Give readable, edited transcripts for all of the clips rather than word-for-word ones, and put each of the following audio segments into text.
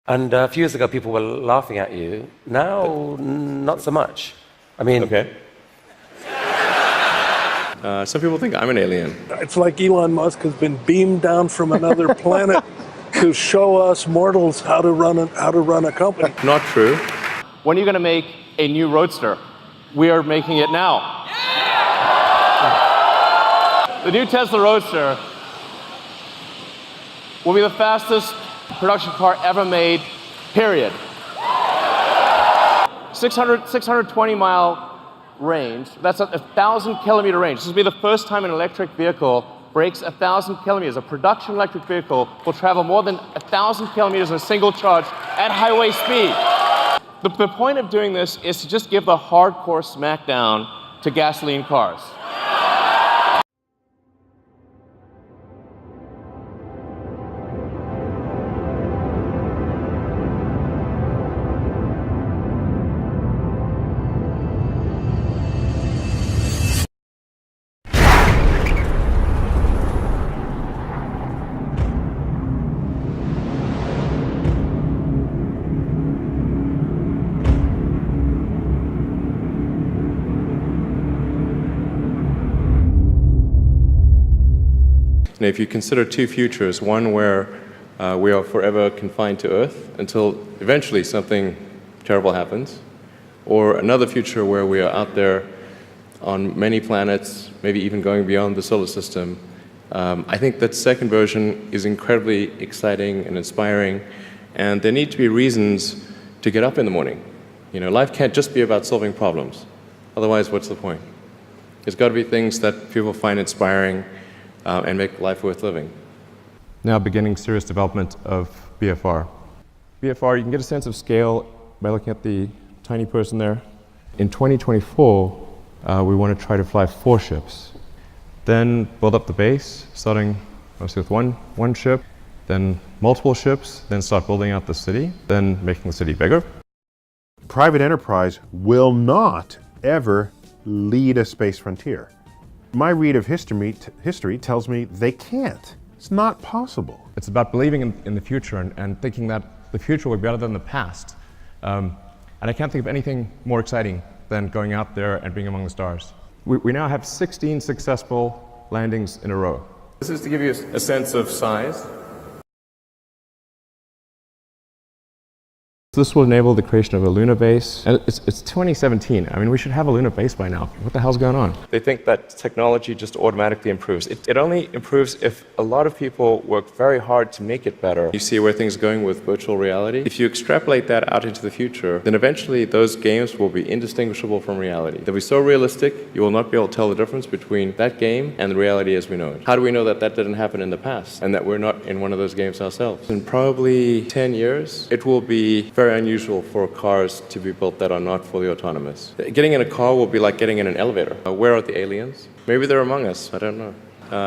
And a few years ago, people were laughing at you. Now, not so much. I mean... Okay. Some people think I'm an alien. It's like Elon Musk has been beamed down from another planet to show us mortals how to run a company. Not true. When are you going to make a new Roadster? We are making it now. Yeah! The new Tesla Roadster will be the fastest production car ever made, period. 620-mile range. That's a 1,000-kilometer range. This will be the first time an electric vehicle breaks 1,000 kilometers. A production electric vehicle will travel more than 1,000 kilometers in a single charge at highway speed. The point of doing this is to just give the hardcore smackdown to gasoline cars. If you consider two futures, one where we are forever confined to Earth until eventually something terrible happens, or another future where we are out there on many planets, maybe even going beyond the solar system, I think that second version is incredibly exciting and inspiring, and there need to be reasons to get up in the morning. You know, life can't just be about solving problems. Otherwise, what's the point? There's got to be things that people find inspiring and make life worth living. Now beginning serious development of BFR. BFR, you can get a sense of scale by looking at the tiny person there. In 2024, we want to try to fly 4 ships. Then build up the base, starting mostly with one ship, then multiple ships, then start building out the city, then making the city bigger. Private enterprise will not ever lead a space frontier. My read of history tells me they can't. It's not possible. It's about believing in the future and thinking that the future will be better than the past. And I can't think of anything more exciting than going out there and being among the stars. We now have 16 successful landings in a row. This is to give you a sense of size. This will enable the creation of a lunar base. And it's 2017. I mean, we should have a lunar base by now. What the hell's going on? They think that technology just automatically improves. It only improves if a lot of people work very hard to make it better. You see where things are going with virtual reality. If you extrapolate that out into the future, then eventually those games will be indistinguishable from reality. They'll be so realistic, you will not be able to tell the difference between that game and the reality as we know it. How do we know that that didn't happen in the past and that we're not in one of those games ourselves? In probably 10 years, it will be very unusual for cars to be built that are not fully autonomous. Getting in a car will be like getting in an elevator. Where are the aliens? Maybe they're among us, I don't know.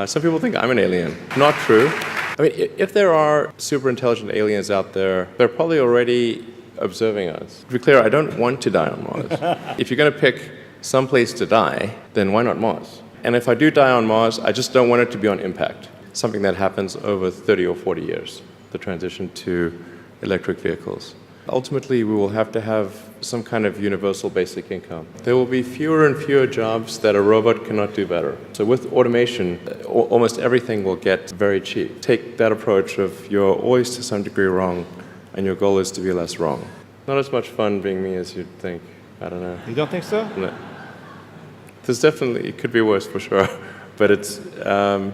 Some people think I'm an alien. Not true. I mean, if there are super intelligent aliens out there, they're probably already observing us. To be clear, I don't want to die on Mars. If you're going to pick some place to die, then why not Mars? And if I do die on Mars, I just don't want it to be on impact. Something that happens over 30 or 40 years, the transition to electric vehicles. Ultimately, we will have to have some kind of universal basic income. There will be fewer and fewer jobs that a robot cannot do better. So with automation, almost everything will get very cheap. Take that approach of you're always to some degree wrong, and your goal is to be less wrong. Not as much fun being me as you'd think. I don't know. You don't think so? No. There's definitely, it could be worse for sure, but it's, I'm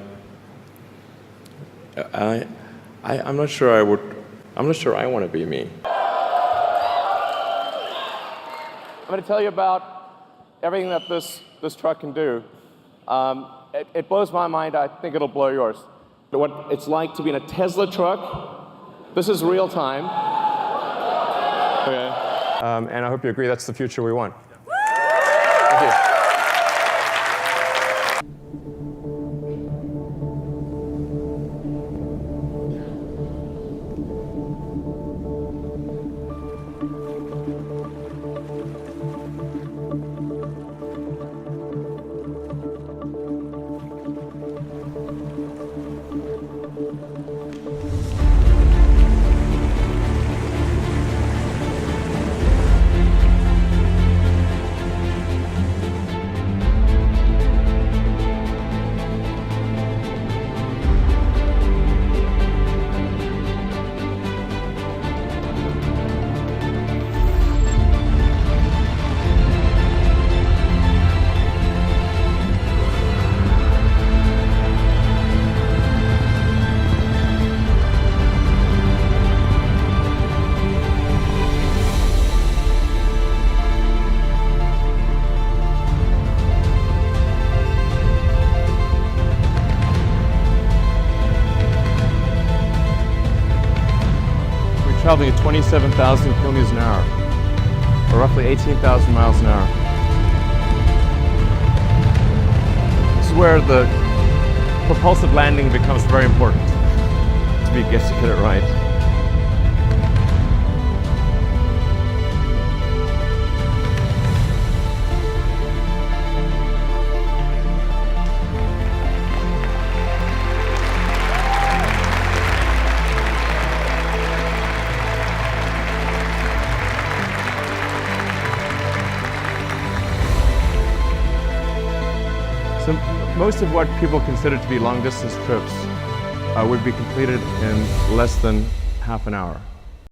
not sure I want to be me. I'm going to tell you about everything that this truck can do. It blows my mind. I think it'll blow yours. What it's like to be in a Tesla truck. This is real time. Okay. And I hope you agree that's the future we want. Thank you. traveling at 27,000 kilometers an hour, or roughly 18,000 miles an hour. This is where the propulsive landing becomes very important to get it right. So most of what people consider to be long-distance trips would be completed in less than half an hour.